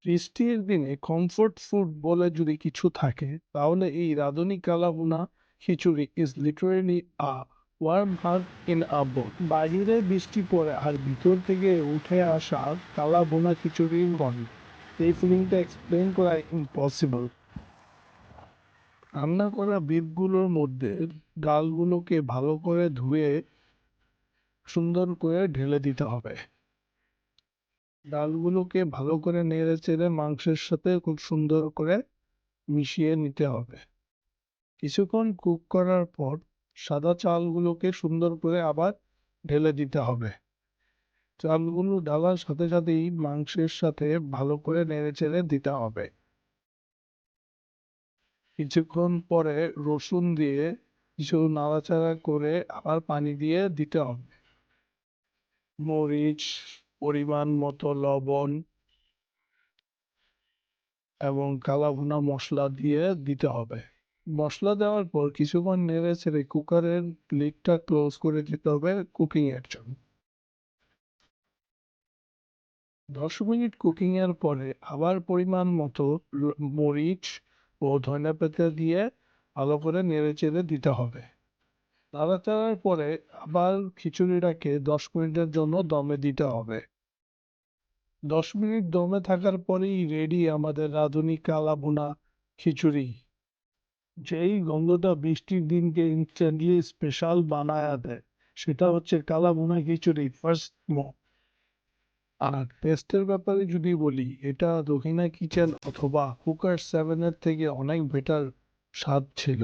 বৃষ্টির দিনে comfort food বলে যদি কিছু থাকে তাহলে এই Radhuni kala bhuna khichuri is literally a warm hug in a bowl. বাইরে বৃষ্টি পড়ে আর ভিতর থেকে উঠে আসা কালা ভুনা খিচুড়ির গন্ধ, এই ফিলিংটা এক্সপ্লেন করা ইম্পসিবল। রান্না করা বিটগুলোর মধ্যে ডালগুলোকে ভালো করে ধুয়ে সুন্দর করে ঢেলে দিতে হবে। ডালগুলোকে ভালো করে নেড়ে চেড়ে মাংসের সাথে খুব সুন্দর করে মিশিয়ে নিতে হবে। কিছুক্ষণ কুক করার পর সাদা চালগুলোকে সুন্দর করে আবার ঢেলে দিতে হবে। চালগুলো ঢালার সাথে সাথেই মাংসের সাথে ভালো করে নেড়েচেড়ে দিতে হবে। কিছুক্ষণ পরে রসুন দিয়ে কিছু নাড়াচাড়া করে আবার পানি দিয়ে দিতে হবে। মরিচ, পরিমাণ মতো লবণ এবং কালা ভুনা মসলা দিয়ে দিতে হবে। মসলা দেওয়ার পর কিছুক্ষণ নেড়ে ছেড়ে কুকারের লিডটা ক্লোজ করে দিতে হবে কুকিং এর জন্য। 10 মিনিট কুকিং এর পরে আবার পরিমাণ মতো মরিচ ও ধনেপাতা দিয়ে ভালো করে নেড়ে চেড়ে দিতে হবে। নাড়াচাড়ার পরে আবার খিচুড়িটাকে 10 মিনিটের জন্য দমে দিতে হবে। 10 মিনিট দমে থাকার পরেই রেডি আমাদের রাঁধুনি কালা ভুনা খিচুড়ি, যেই গন্ধটা বৃষ্টির দিনকে ইনস্ট্যান্টলি স্পেশাল বানায়া দেয় সেটা হচ্ছে কালা ভুনা খিচুড়ি ফার্স্ট। আর টেস্টের ব্যাপারে যদি বলি, এটা দক্ষিণা কিচেন অথবা কুকার 7 এর থেকে অনেক বেটার স্বাদ ছিল।